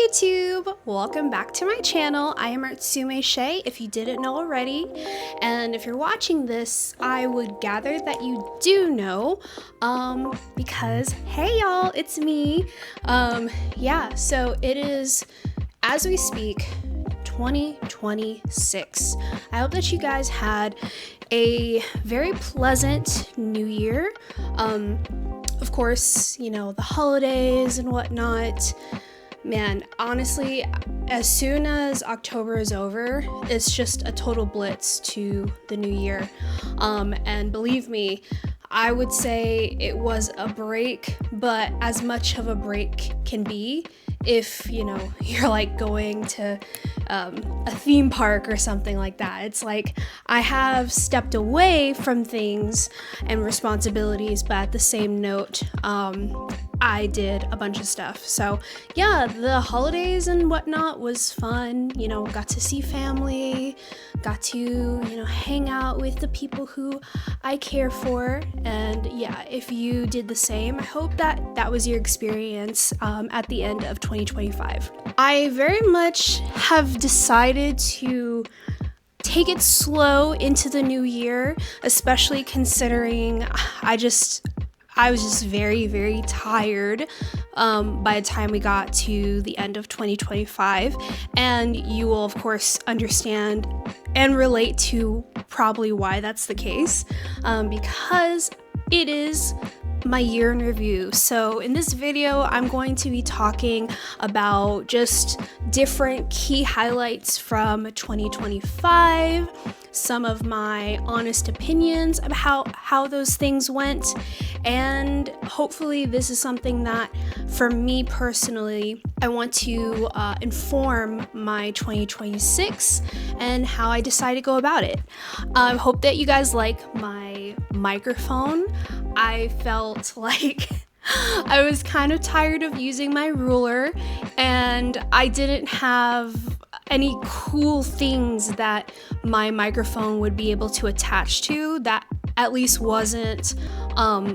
YouTube! Welcome back to my channel. I am Artsume Shae, if you didn't know already. And if you're watching this, I would gather that you do know, because hey y'all, it's me. Yeah, so it is, as we speak, 2026. I hope that you guys had a very pleasant new year. Of course, you know, the holidays and whatnot. Man, honestly, as soon as October is over, it's just a total blitz to the new year. And believe me, I would say it was a break, but as much of a break can be if, you know, you're like going to a theme park or something like that. It's like I have stepped away from things and responsibilities, but at the same note, I did a bunch of stuff. So yeah, the holidays and whatnot was fun. You know, got to see family, got to, you know, hang out with the people who I care for. And yeah, if you did the same, I hope that that was your experience at the end of 2025. I very much have decided to take it slow into the new year, especially considering I was just very, very tired by the time we got to the end of 2025. And you will, of course, understand and relate to probably why that's the case, because it is my year in review. So in this video, I'm going to be talking about just different key highlights from 2025, some of my honest opinions about how those things went, and hopefully this is something that, for me personally, I want to inform my 2026 and how I decide to go about it. I hope that you guys like my microphone. I felt like I was kind of tired of using my ruler, and I didn't have any cool things that my microphone would be able to attach to that at least wasn't,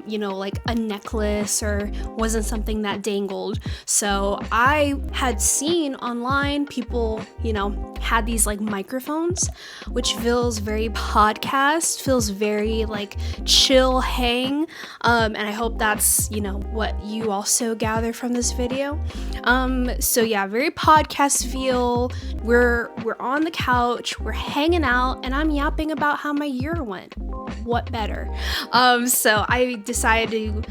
you know, like a necklace or wasn't something that dangled. So I had seen online people, you know, had these like microphones, which feels very podcast, feels very like chill hang. And I hope that's, you know, what you also gather from this video. So yeah, very podcast feel. We're on the couch, we're hanging out, and I'm yapping about how my year went. What better? So I decided to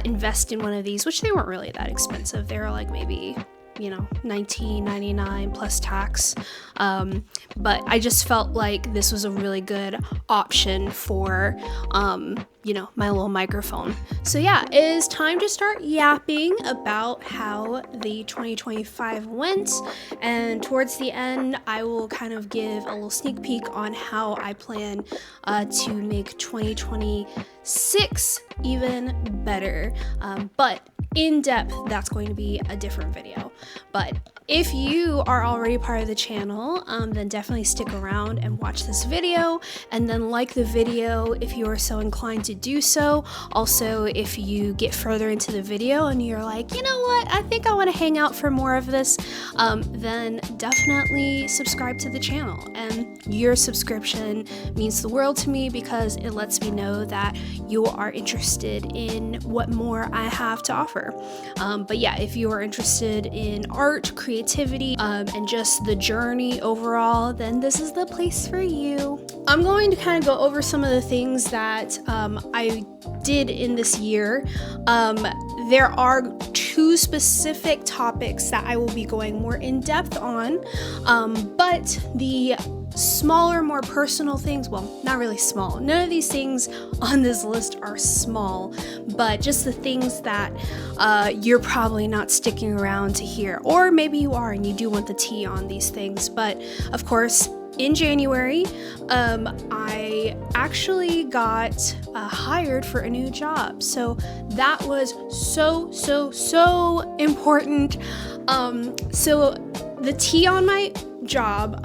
invest in one of these, which they weren't really that expensive. They were like maybe, you know, $19.99 plus tax. But I just felt like this was a really good option for, you know, my little microphone. So yeah, it is time to start yapping about how the 2025 went. And towards the end, I will kind of give a little sneak peek on how I plan to make 2026 even better. But in depth, that's going to be a different video. But if you are already part of the channel, then definitely stick around and watch this video, and then like the video if you are so inclined to do so. Also, if you get further into the video and you're like, you know what, I think I want to hang out for more of this, then definitely subscribe to the channel. And your subscription means the world to me because it lets me know that you are interested in what more I have to offer. But yeah, if you are interested in art, creativity, and just the journey overall, then this is the place for you. I'm going to kind of go over some of the things that I did in this year. There are two specific topics that I will be going more in depth on, but the smaller, more personal things, well, not really small. None of these things on this list are small, but just the things that you're probably not sticking around to hear. Or maybe you are and you do want the tea on these things. But of course, in January, I actually got hired for a new job. So that was so important. So the tea on my job,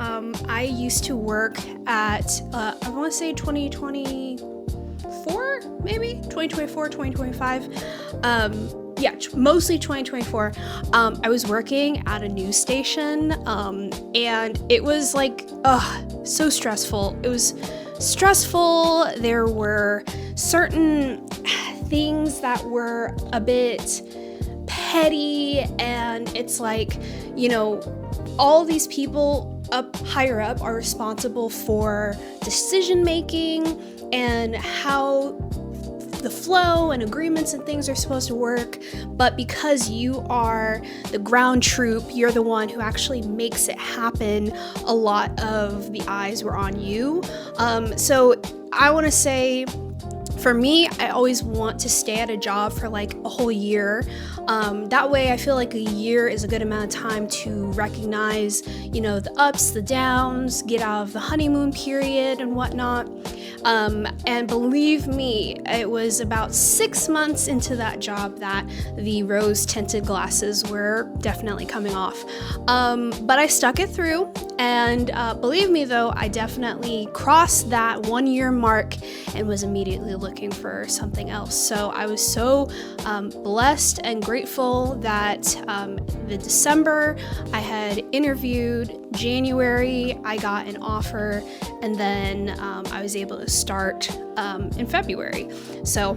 I used to work at, I want to say 2024, maybe 2024, 2025. yeah, mostly 2024, I was working at a news station, and it was like, so stressful. It was stressful. There were certain things that were a bit petty, and it's like, you know, all these people up higher up are responsible for decision making and how the flow and agreements and things are supposed to work, but because you are the ground troop, you're the one who actually makes it happen, a lot of the eyes were on you. So I want to say, for me, I always want to stay at a job for like a whole year. That way I feel like a year is a good amount of time to recognize, you know, the ups, the downs, get out of the honeymoon period and whatnot. And believe me, it was about 6 months into that job that the rose tinted glasses were definitely coming off. But I stuck it through, and believe me though, I definitely crossed that 1 year mark and was immediately looking for something else. So I was so blessed and grateful that the December I had interviewed, January I got an offer, and then I was able to start in February. So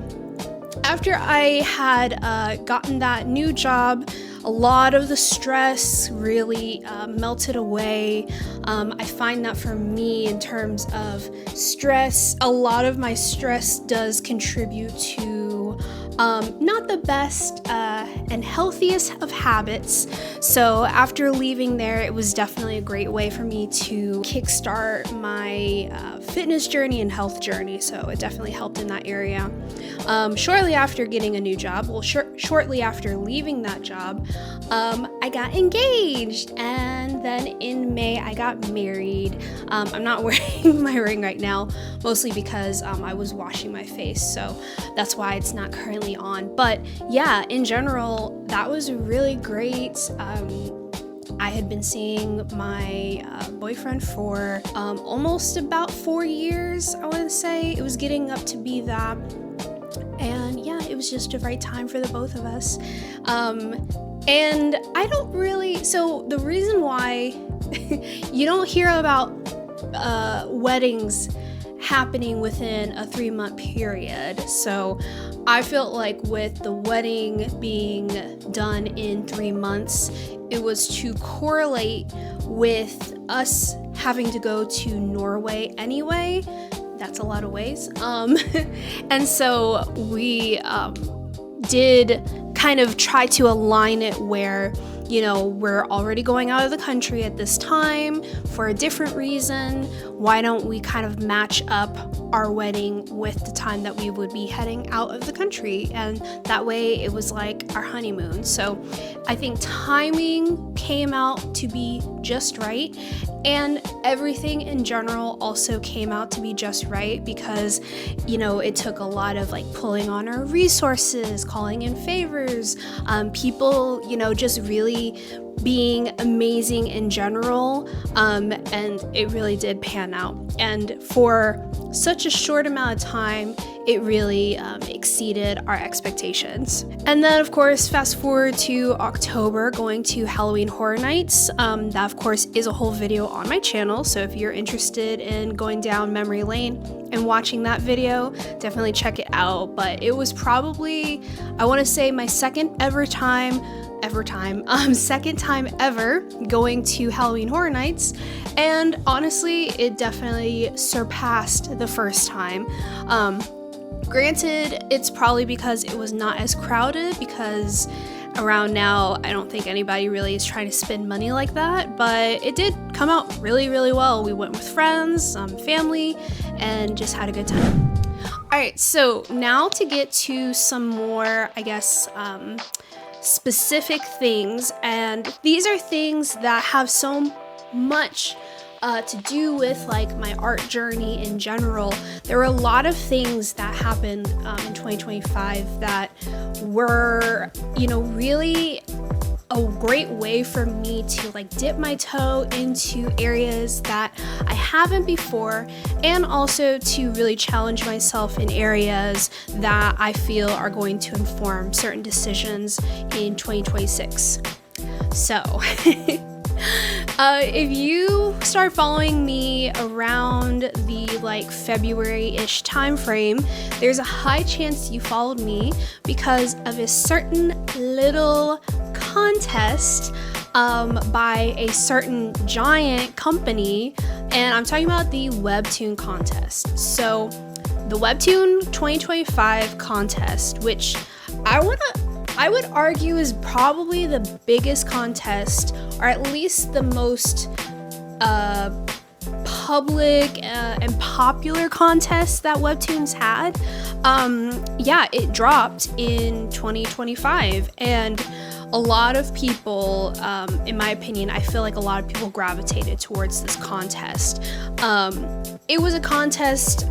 after I had gotten that new job, a lot of the stress really melted away. I find that for me, in terms of stress, a lot of my stress does contribute to not the best and healthiest of habits. So after leaving there, it was definitely a great way for me to kickstart my fitness journey and health journey. So it definitely helped in that area. Shortly after getting a new job, shortly after leaving that job, I got engaged, and then in May I got married. I'm not wearing my ring right now, mostly because I was washing my face, so that's why it's not currently on. But yeah, in general, that was really great. I had been seeing my boyfriend for almost about 4 years, I want to say. It was getting up to be that. And yeah, it was just the right time for the both of us. And I don't really, so the reason why you don't hear about weddings happening within a 3-month period. So I felt like with the wedding being done in 3 months, it was to correlate with us having to go to Norway anyway. That's a lot of ways. And so we did kind of try to align it where, you know, we're already going out of the country at this time for a different reason. Why don't we kind of match up our wedding with the time that we would be heading out of the country? And that way it was like our honeymoon. So I think timing came out to be just right. And everything in general also came out to be just right because, you know, it took a lot of like pulling on our resources, calling in favors, people, you know, just really being amazing in general, and it really did pan out. And for such a short amount of time, it really exceeded our expectations. And then of course, fast forward to October, going to Halloween Horror Nights. That of course is a whole video on my channel, so if you're interested in going down memory lane and watching that video, definitely check it out. But it was probably, I want to say, my second time ever going to Halloween Horror Nights, and honestly it definitely surpassed the first time. Granted, it's probably because it was not as crowded, because around now I don't think anybody really is trying to spend money like that, but it did come out really, really well. We went with friends, family, and just had a good time. Alright, so now to get to some more, I guess, specific things, and these are things that have so much to do with like my art journey in general. There were a lot of things that happened in 2025 that were, you know, really a great way for me to like dip my toe into areas that I haven't before, and also to really challenge myself in areas that I feel are going to inform certain decisions in 2026. So if you start following me around the like February-ish time frame, there's a high chance you followed me because of a certain little contest by a certain giant company, and I'm talking about the Webtoon Contest. So the Webtoon 2025 contest, which I would argue is probably the biggest contest, or at least the most public and popular contest that Webtoons had. Yeah, it dropped in 2025, and a lot of people, in my opinion, I feel like a lot of people gravitated towards this contest. It was a contest,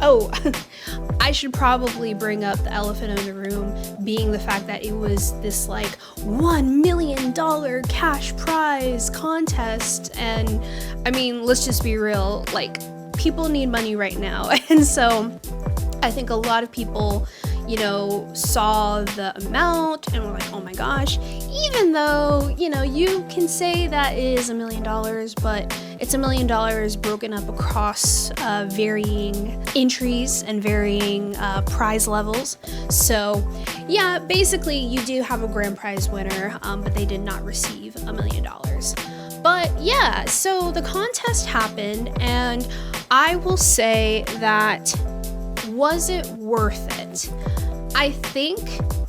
I should probably bring up the elephant in the room, being the fact that it was this like $1 million cash prize contest. And I mean, let's just be real, like people need money right now. And so I think a lot of people, you know, saw the amount and were like, oh my gosh, even though, you know, you can say that it is $1 million, but it's $1 million broken up across varying entries and varying prize levels. So yeah, basically you do have a grand prize winner, but they did not receive $1 million. But yeah, so the contest happened, and I will say that, was it worth it? I think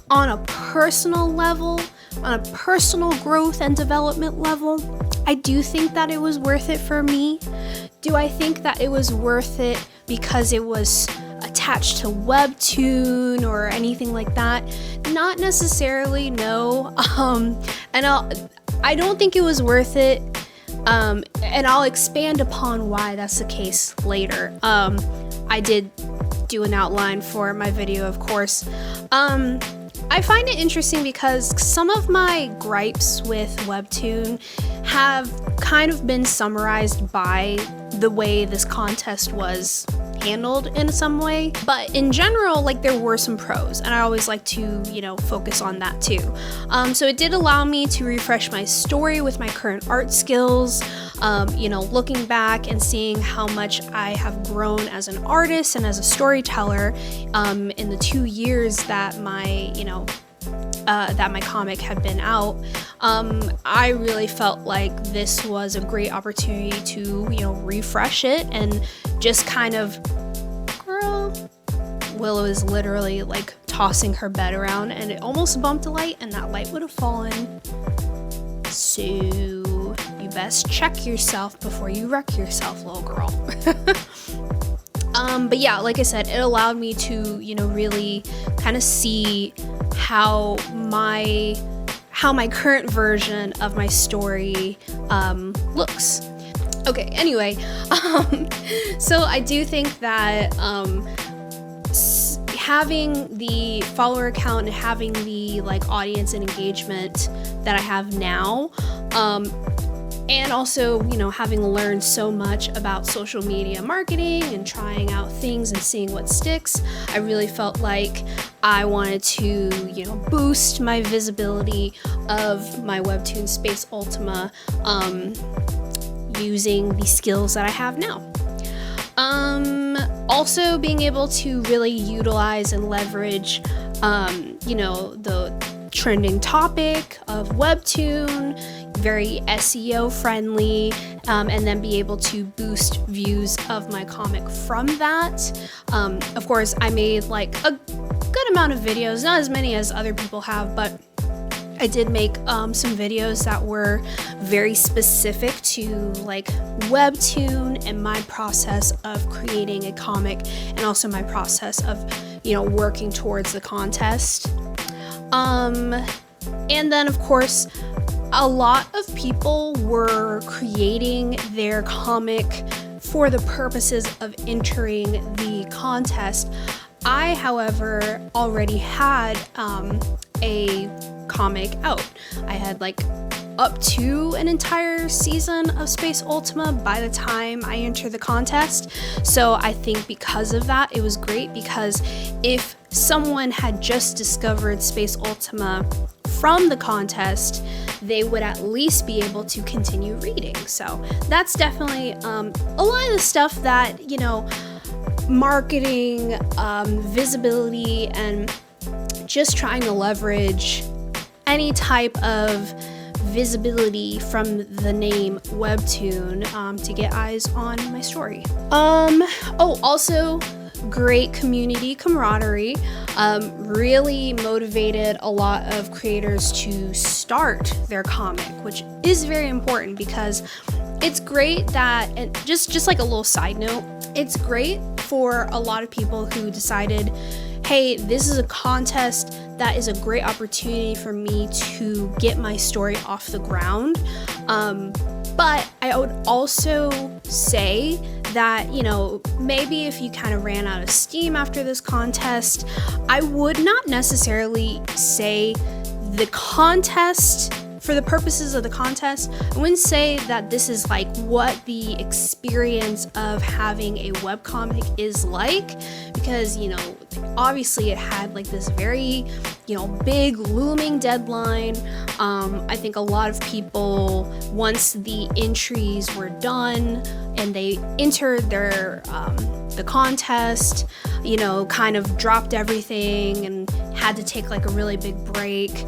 on a personal level, on a personal growth and development level, I do think that it was worth it for me. Do I think that it was worth it because it was attached to Webtoon or anything like that? Not necessarily, no. And I don't think it was worth it. And I'll expand upon why that's the case later. I did do an outline for my video, of course. I find it interesting because some of my gripes with Webtoon have kind of been summarized by the way this contest was handled in some way. But in general, like, there were some pros, and I always like to, you know, focus on that too. So it did allow me to refresh my story with my current art skills, you know, looking back and seeing how much I have grown as an artist and as a storyteller in the 2 years that my, you know, that my comic had been out. I really felt like this was a great opportunity to, you know, refresh it and just kind of, girl, Willow is literally like tossing her bed around and it almost bumped a light and that light would have fallen. So you best check yourself before you wreck yourself, little girl. But yeah, like I said, it allowed me to, you know, really kind of see how my current version of my story looks. Okay, anyway, so I do think that having the follower count and having the like audience and engagement that I have now, and also, you know, having learned so much about social media marketing and trying out things and seeing what sticks, I really felt like I wanted to, you know, boost my visibility of my Webtoon space Ultima using the skills that I have now. Also being able to really utilize and leverage, you know, the trending topic of Webtoon, very SEO friendly, and then be able to boost views of my comic from that. Of course, I made like a good amount of videos, not as many as other people have, but I did make some videos that were very specific to like Webtoon and my process of creating a comic, and also my process of, you know, working towards the contest. And then of course, a lot of people were creating their comic for the purposes of entering the contest. I, however, already had a comic out. I had like up to an entire season of Space Ultima by the time I entered the contest. So I think because of that, it was great, because if someone had just discovered Space Ultima from the contest, they would at least be able to continue reading. So that's definitely a lot of the stuff that, you know, marketing, visibility, and just trying to leverage any type of visibility from the name Webtoon to get eyes on my story. Oh, also great community camaraderie. Really motivated a lot of creators to start their comic, which is very important, because it's great that, and just like a little side note, it's great for a lot of people who decided, hey, this is a contest that is a great opportunity for me to get my story off the ground. But I would also say that, you know, maybe if you kind of ran out of steam after this contest, I would not necessarily say the contest, for the purposes of the contest, I wouldn't say that this is like what the experience of having a webcomic is like, because, you know, obviously it had like this very, you know, big looming deadline. I think a lot of people, once the entries were done and they entered their the contest, you know, kind of dropped everything and had to take like a really big break,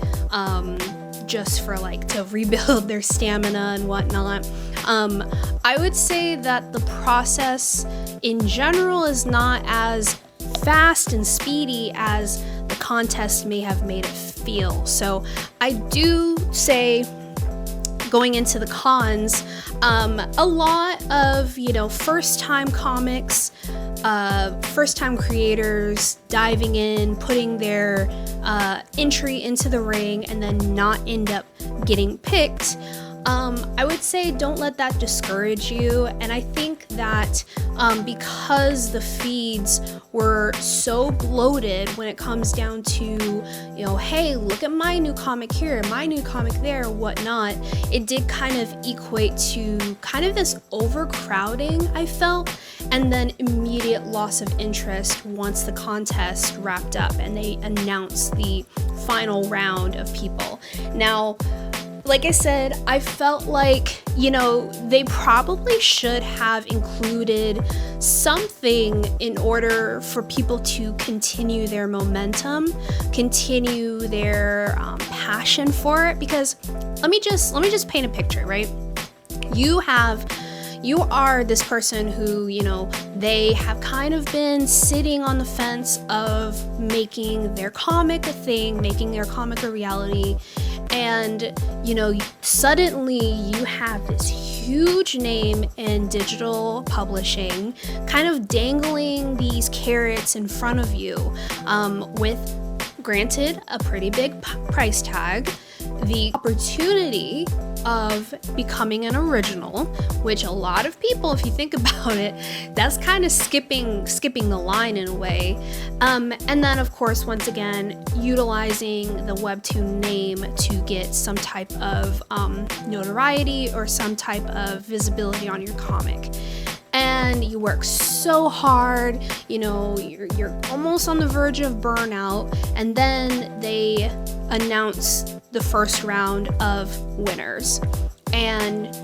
just for like to rebuild their stamina and whatnot. I would say that the process in general is not as fast and speedy as the contest may have made it feel. So I do say, going into the cons, a lot of, you know, first-time comics, first-time creators diving in, putting their entry into the ring, and then not end up getting picked. I would say don't let that discourage you. And I think that because the feeds were so bloated when it comes down to, you know, hey, look at my new comic here, my new comic there, whatnot, it did kind of equate to kind of this overcrowding, I felt, and then immediate loss of interest once the contest wrapped up and they announced the final round of people. Now, like I said, I felt like, you know, they probably should have included something in order for people to continue their momentum, continue their passion for it. Because let me just paint a picture, right? You are this person who, you know, they have kind of been sitting on the fence of making their comic a thing, making their comic a reality. And, you know, suddenly you have this huge name in digital publishing kind of dangling these carrots in front of you, with, granted, a pretty big price tag, the opportunity of becoming an original, which a lot of people, if you think about it, that's kind of skipping the line in a way. And then, of course, once again, utilizing the Webtoon name to get some type of notoriety or some type of visibility on your comic. And you work so hard, you know, you're almost on the verge of burnout, and then they announce the first round of winners. And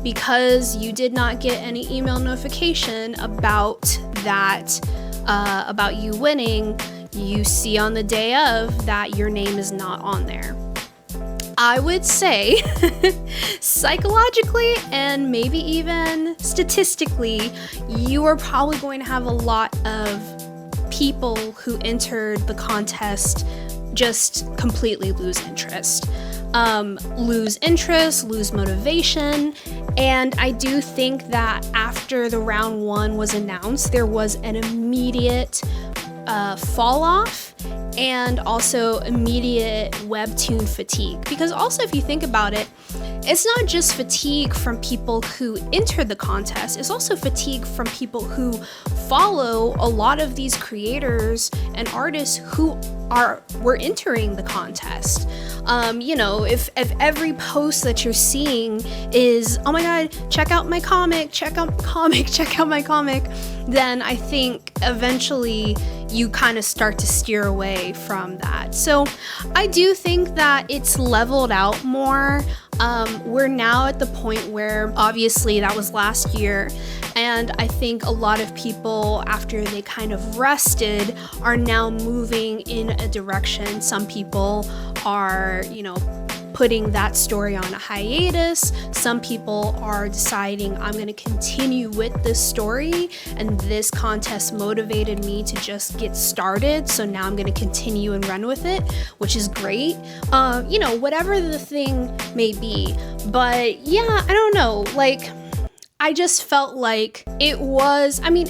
because you did not get any email notification about that, about you winning, you see on the day of that your name is not on there. I would say psychologically and maybe even statistically, you are probably going to have a lot of people who entered the contest just completely lose interest, lose motivation. And I do think that after the round one was announced, there was an immediate fall off and also immediate Webtoon fatigue. Because also, if you think about it, it's not just fatigue from people who entered the contest, it's also fatigue from people who follow a lot of these creators and artists who were entering the contest. You know, if every post that you're seeing is, oh my god, check out my comic, check out my comic, check out my comic, then I think eventually you kind of start to steer away from that. So I do think that it's leveled out more. We're now at the point where, obviously that was last year, and I think a lot of people, after they kind of rested, are now moving in a direction. Some people are, you know, putting that story on a hiatus. Some people are deciding, I'm going to continue with this story, and this contest motivated me to just get started, so now I'm going to continue and run with it, which is great. You know, whatever the thing may be. But yeah, I don't know, like, I just felt like it was, I mean,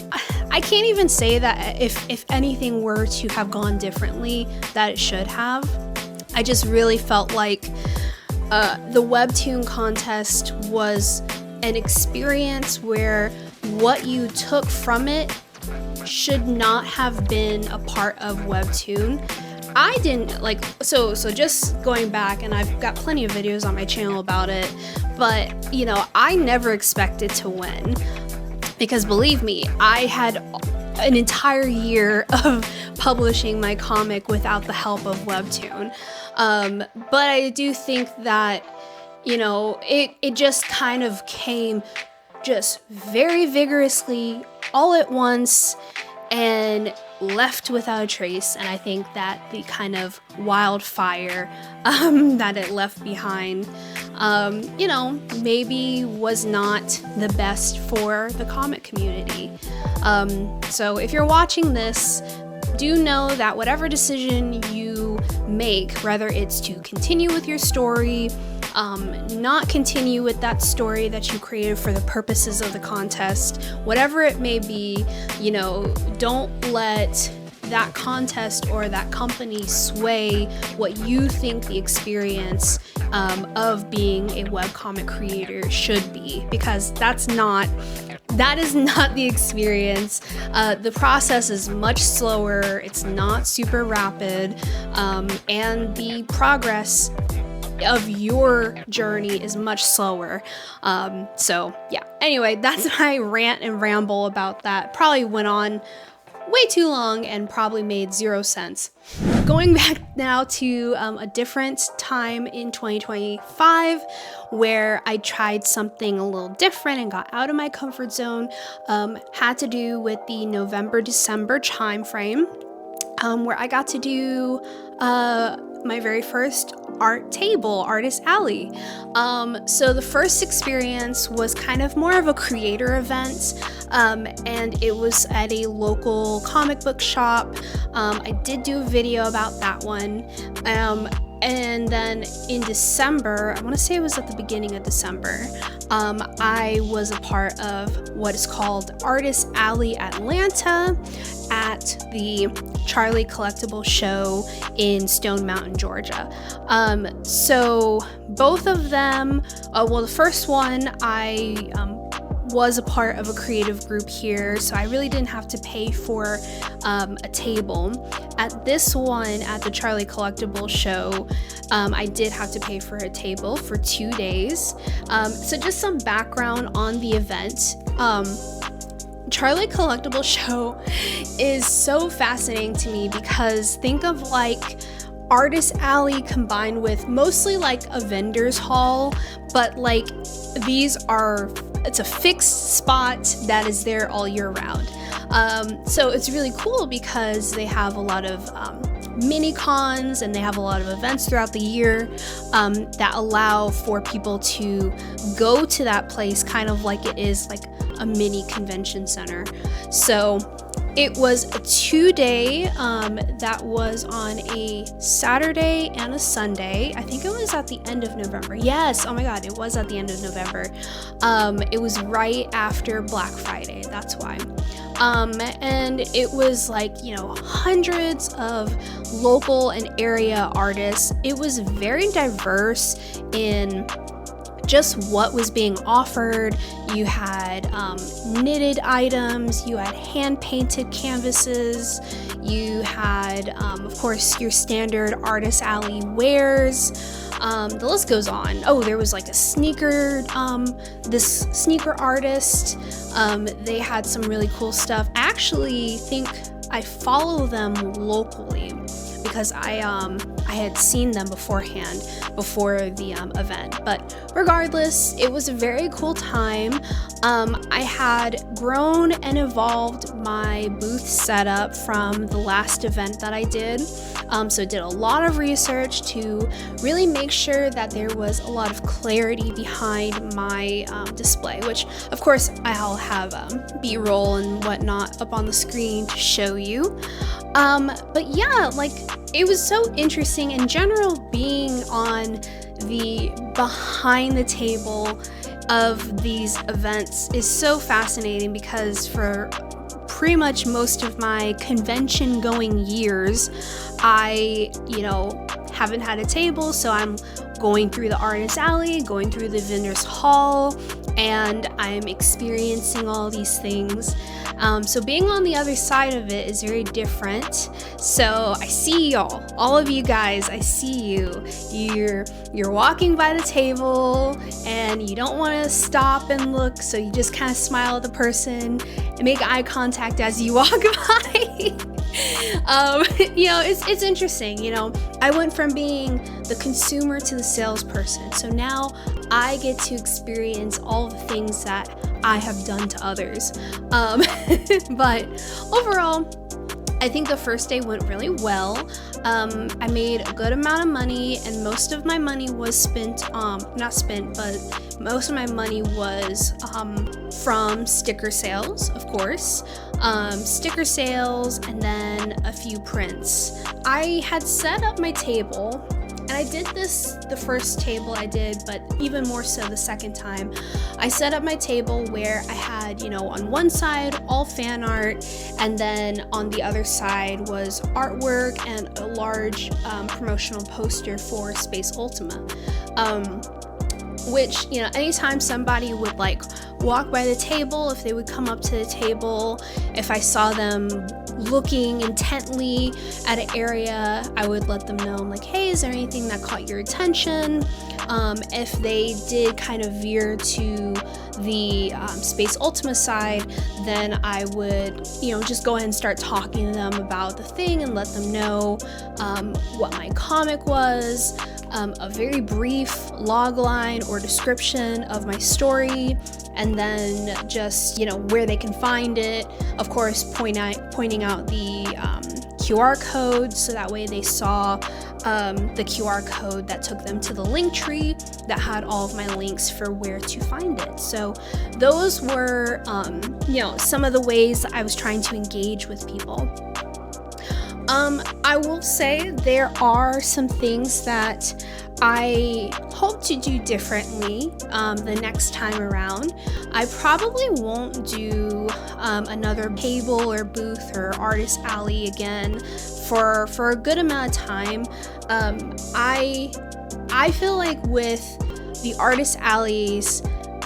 I can't even say that if anything were to have gone differently, that it should have. I just really felt like the Webtoon Contest was an experience where what you took from it should not have been a part of Webtoon. I didn't like, so just going back, and I've got plenty of videos on my channel about it, but you know, I never expected to win, because believe me, I had an entire year of publishing my comic without the help of Webtoon. But I do think that, you know, it just kind of came just very vigorously all at once and left without a trace. And I think that the kind of wildfire that it left behind, you know, maybe was not the best for the comic community. So if you're watching this, do know that whatever decision you make, whether it's to continue with your story, not continue with that story that you created for the purposes of the contest, whatever it may be, you know, don't let that contest or that company sway what you think the experience of being a webcomic creator should be, because that is not the experience. The process is much slower, it's not super rapid, and the progress of your journey is much slower. So yeah, anyway, that's my rant and ramble about that. Probably went on way too long and probably made 0 sense. Going back now to a different time in 2025 where I tried something a little different and got out of my comfort zone, had to do with the November-December time frame, where I got to do my very first art table, Artist Alley. So the first experience was kind of more of a creator event, and it was at a local comic book shop. I did do a video about that one. And then in December, I want to say it was at the beginning of December, I was a part of what is called Artist Alley Atlanta at the Charlie Collectible Show in Stone Mountain, Georgia. So both of them, well, the first one, I was a part of a creative group here, so I really didn't have to pay for a table. At this one, at the Charlie Collectible Show, I did have to pay for a table for 2 days. So just some background on the event. Charlie Collectible Show is so fascinating to me because think of like Artist Alley combined with mostly like a vendor's hall, but like it's a fixed spot that is there all year round. So it's really cool because they have a lot of mini cons and they have a lot of events throughout the year that allow for people to go to that place kind of like it is like a mini convention center. So it was a 2-day that was on a Saturday and a Sunday. I think it was at the end of November. Yes, oh my god, it was at the end of November. It was right after Black Friday, that's why. And it was like, you know, hundreds of local and area artists. It was very diverse in just what was being offered. You had knitted items, you had hand-painted canvases, you had, of course, your standard Artist Alley wares. The list goes on. Oh, there was like a sneaker, this sneaker artist. They had some really cool stuff. I actually think I follow them locally because I had seen them beforehand, before the event. But regardless, it was a very cool time. I had grown and evolved my booth setup from the last event that I did. So I did a lot of research to really make sure that there was a lot of clarity behind my display, which of course I'll have B-roll and whatnot up on the screen to show you. But yeah, like, it was so interesting in general being on the behind the table of these events is so fascinating, because for pretty much most of my convention going years, I, haven't had a table, so I'm going through the Artist Alley, going through the Vendors Hall, and I'm experiencing all these things. So being on the other side of it is very different. So I see y'all, all of you guys, I see you. You're walking by the table and you don't want to stop and look, so you just kind of smile at the person and make eye contact as you walk by. It's interesting. I went from being the consumer to the salesperson, so now I get to experience all the things that I have done to others. But overall, I think the first day went really well. I made a good amount of money, and most of my money was spent, most of my money was from sticker sales, of course. Sticker sales, and then a few prints. I had set up my table, and I did this the first table I did, but even more so the second time. I set up my table where I had, on one side all fan art, and then on the other side was artwork and a large promotional poster for Space Ultima. Which, anytime somebody would walk by the table, if they would come up to the table, if I saw them looking intently at an area, I would let them know, hey, is there anything that caught your attention? If they did kind of veer to the Space Ultima side, then I would, just go ahead and start talking to them about the thing and let them know what my comic was, a very brief log line or description of my story, and then just, where they can find it. Of course, pointing out the QR code, so that way they saw the QR code that took them to the link tree that had all of my links for where to find it. So those were, some of the ways I was trying to engage with people. I will say there are some things that I hope to do differently the next time around. I probably won't do another table or booth or Artist Alley again for a good amount of time. I feel like with the Artist Alleys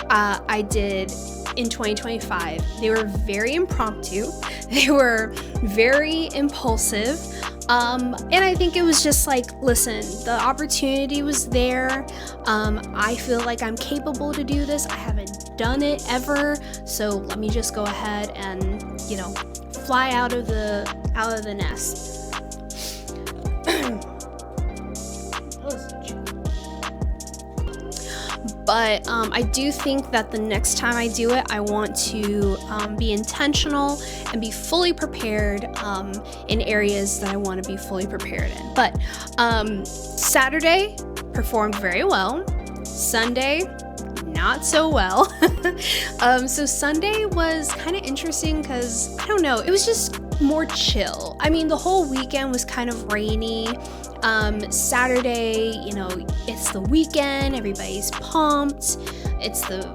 I did in 2025, they were very impromptu, they were very impulsive, and I think it was just listen, the opportunity was there. I feel like I'm capable to do this. I haven't done it ever, so let me just go ahead and fly out of the nest. But I do think that the next time I do it, I want to be intentional and be fully prepared in areas that I want to be fully prepared in. But Saturday performed very well. Sunday, not so well. So Sunday was kind of interesting because, I don't know, it was just more chill. I mean, the whole weekend was kind of rainy. Saturday, it's the weekend, everybody's pumped. It's the,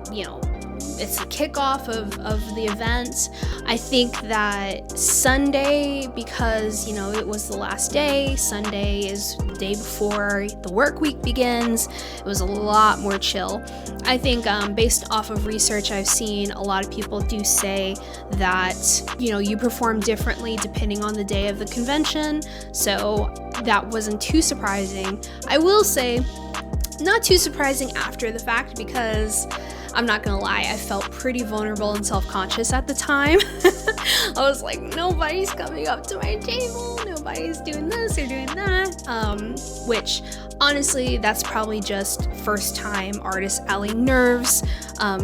it's the kickoff of the event. I think that Sunday, because, you know, it was the last day, Sunday is the day before the work week begins, it was a lot more chill. I think based off of research I've seen, a lot of people do say that, you know, you perform differently depending on the day of the convention, so that wasn't too surprising. I will say, not too surprising after the fact, because I'm not gonna lie, I felt pretty vulnerable and self-conscious at the time. I was like, nobody's coming up to my table, nobody's doing this or doing that, which honestly, that's probably just first time Artist Alley nerves,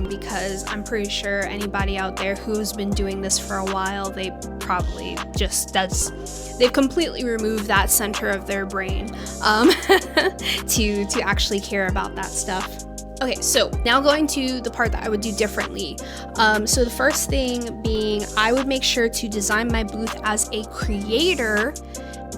because I'm pretty sure anybody out there who's been doing this for a while, they probably just, they've completely removed that center of their brain to actually care about that stuff. Okay, so now going to the part that I would do differently. So the first thing being, I would make sure to design my booth as a creator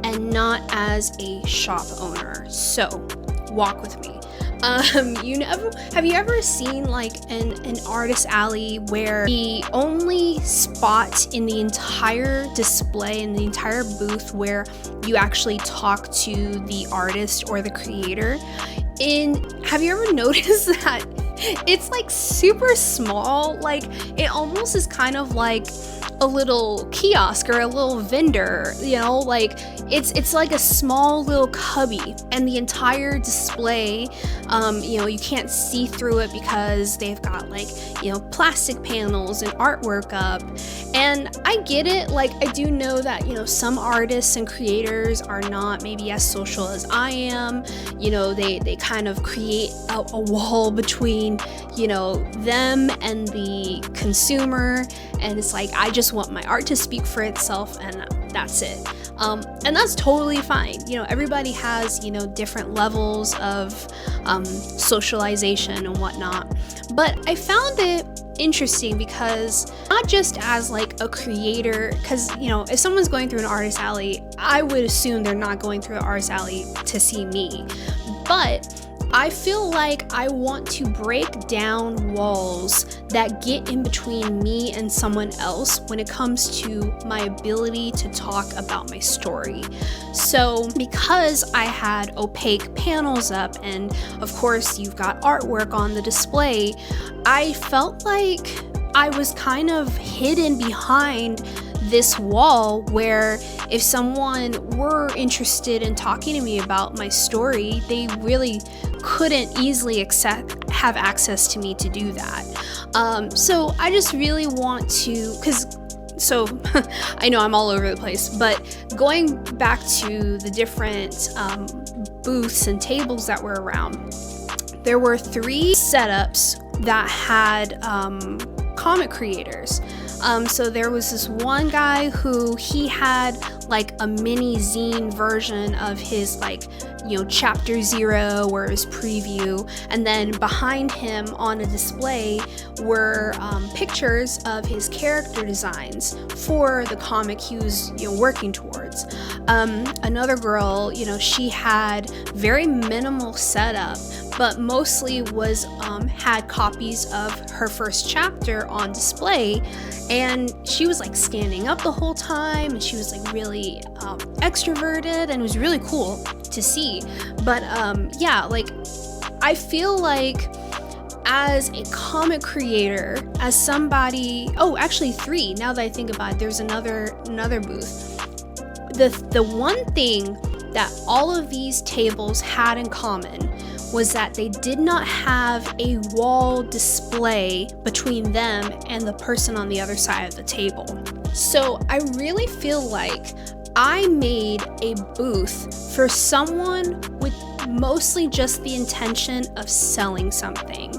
and not as a shop owner. So walk with me. Have you ever seen like an artist alley where the only spot in the entire display, in the entire booth, where you actually talk to the artist or the creator? Have you ever noticed that it's like super small? Like, it almost is kind of like a little kiosk or a little vendor, you know, like it's like a small little cubby, and the entire display, you know, you can't see through it because they've got like, you know, plastic panels and artwork up. And I get it, like I do know that, you know, some artists and creators are not maybe as social as I am, you know, they kind of create a wall between, you know, them and the consumer, and it's like, I just want my art to speak for itself, and that's it. And that's totally fine. You know, everybody has, you know, different levels of socialization and whatnot. But I found it interesting because not just as like a creator, because, you know, if someone's going through an artist alley, I would assume they're not going through an artist alley to see me. But I feel like I want to break down walls that get in between me and someone else when it comes to my ability to talk about my story. So because I had opaque panels up, and of course you've got artwork on the display, I felt like I was kind of hidden behind this wall where if someone were interested in talking to me about my story, they really couldn't easily have access to me to do that. So I just really want to, so I know I'm all over the place, but going back to the different booths and tables that were around, there were 3 setups that had comic creators. So there was this one guy who he had like a mini zine version of his, like, you know, chapter 0 or his preview, and then behind him on a display were pictures of his character designs for the comic he was, you know, working towards. Another girl, you know, she had very minimal setup, but mostly was had copies of her first chapter on display, and she was like standing up the whole time, and she was like really extroverted, and it was really cool to see. But yeah, like I feel like as a comic creator, as somebody, oh, actually 3, now that I think about it, there's another booth. The one thing that all of these tables had in common was that they did not have a wall display between them and the person on the other side of the table. So I really feel like I made a booth for someone with mostly just the intention of selling something.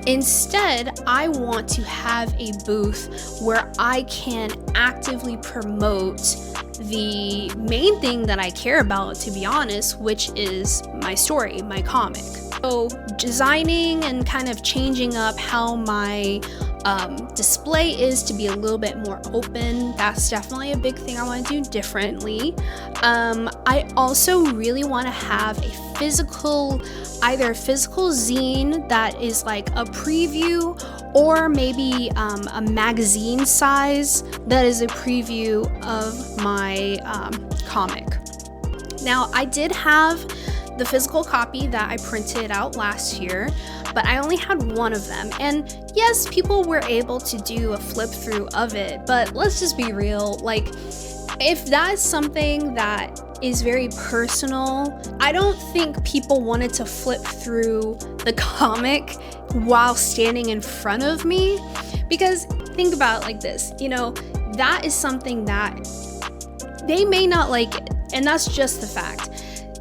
Instead, I want to have a booth where I can actively promote the main thing that I care about, to be honest, which is my story, my comic. So designing and kind of changing up how my display is to be a little bit more open. That's definitely a big thing I want to do differently. I also really want to have a physical, either a physical zine that is like a preview, or maybe a magazine size that is a preview of my comic. Now, I did have the physical copy that I printed out last year, but I only had one of them. And yes, people were able to do a flip through of it, but let's just be real. Like, if that is something that is very personal, I don't think people wanted to flip through the comic while standing in front of me. Because think about it like this, you know, that is something that they may not like it, and that's just the fact.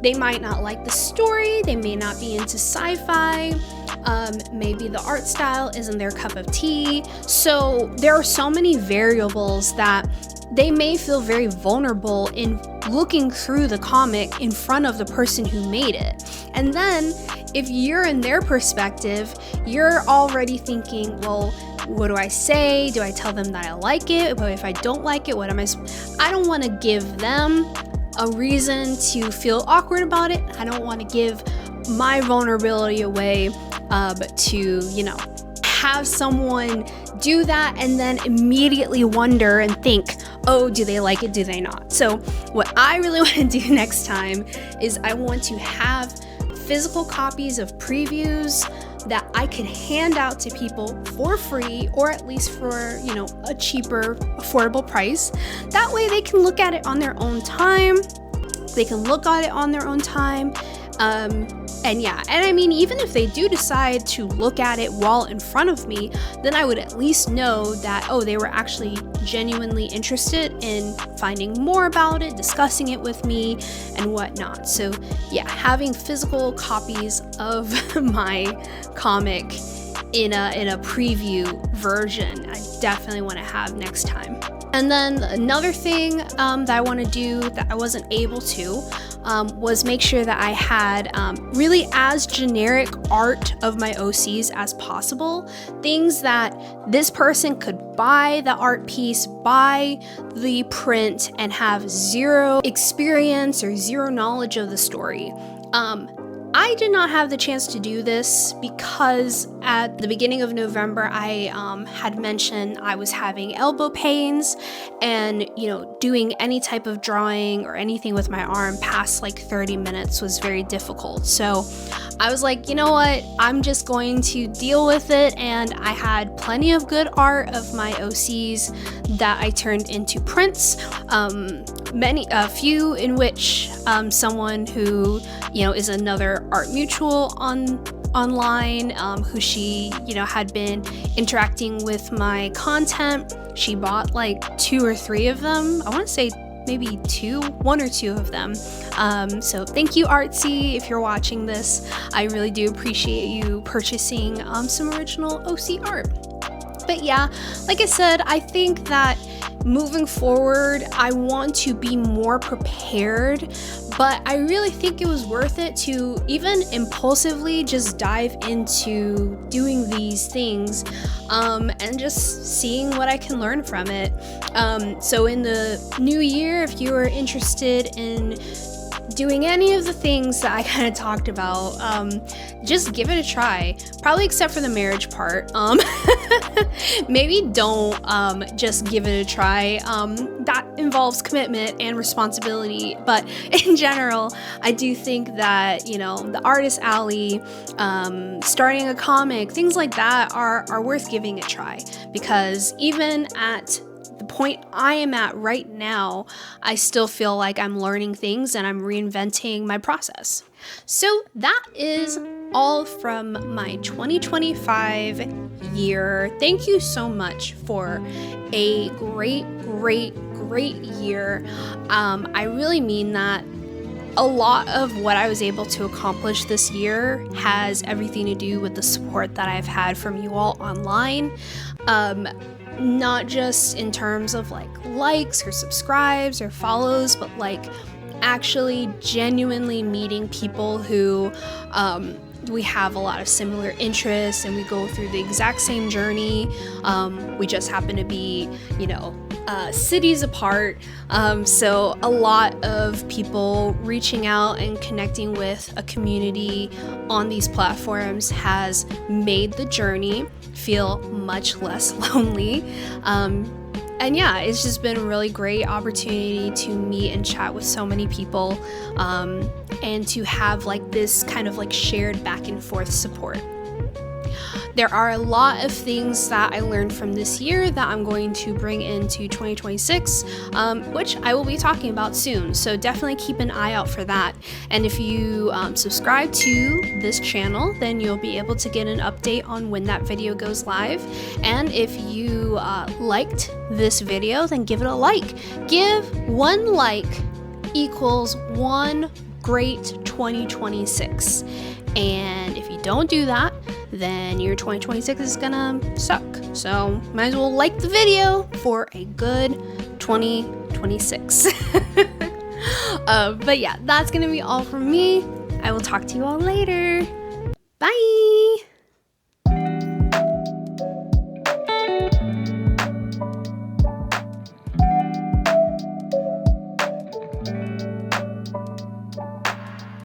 They might not like the story, they may not be into sci-fi, maybe the art style isn't their cup of tea. So there are so many variables that they may feel very vulnerable in looking through the comic in front of the person who made it. And then if you're in their perspective, you're already thinking, well, what do I say? Do I tell them that I like it? But if I don't like it, what am I don't want to give them a reason to feel awkward about it. I don't want to give my vulnerability away to, you know, have someone do that and then immediately wonder and think, oh, do they like it? Do they not? So what I really want to do next time is I want to have physical copies of previews that I could hand out to people for free, or at least for, you know, a cheaper, affordable price. That way they can look at it on their own time. They can look at it on their own time. And yeah, and I mean, even if they do decide to look at it while in front of me, then I would at least know that, oh, they were actually genuinely interested in finding more about it, discussing it with me, and whatnot. So yeah, having physical copies of my comic in a preview version, I definitely want to have next time. And then another thing that I want to do that I wasn't able to was make sure that I had really as generic art of my OCs as possible. Things that this person could buy the art piece, buy the print, and have zero experience or zero knowledge of the story. I did not have the chance to do this because at the beginning of November, I had mentioned I was having elbow pains, and, you know, doing any type of drawing or anything with my arm past like 30 minutes was very difficult. So I was like, you know what, I'm just going to deal with it. And I had plenty of good art of my OCs that I turned into prints. A few in which someone who, you know, is another art mutual online, who she, you know, had been interacting with my content. She bought like 2 or 3 of them. I want to say maybe 1 or 2 of them. So thank you, Artsy, if you're watching this. I really do appreciate you purchasing some original OC art. But yeah, like I said, I think that moving forward, I want to be more prepared, but I really think it was worth it to even impulsively just dive into doing these things and just seeing what I can learn from it. So in the new year, if you are interested in doing any of the things that I kind of talked about, just give it a try. Probably except for the marriage part. Maybe don't just give it a try. That involves commitment and responsibility. But in general, I do think that, you know, the artist alley, starting a comic, things like that are worth giving a try. Because even at the point I am at right now, I still feel like I'm learning things and I'm reinventing my process. So that is all from my 2025 year. Thank you so much for a great year. I really mean that. A lot of what I was able to accomplish this year has everything to do with the support that I've had from you all online. Not just in terms of like likes or subscribes or follows, but like actually genuinely meeting people who we have a lot of similar interests and we go through the exact same journey. We just happen to be, you know, cities apart. So a lot of people reaching out and connecting with a community on these platforms has made the journey feel much less lonely. And yeah, it's just been a really great opportunity to meet and chat with so many people, and to have like this kind of like shared back and forth support. There are a lot of things that I learned from this year that I'm going to bring into 2026, which I will be talking about soon. So definitely keep an eye out for that. And if you subscribe to this channel, then you'll be able to get an update on when that video goes live. And if you liked this video, then give it a like. Give 1 like equals 1 great 2026. And if you don't do that, then your 2026 is gonna suck. So might as well like the video for a good 2026. But yeah, that's gonna be all from me. I will talk to you all later. Bye!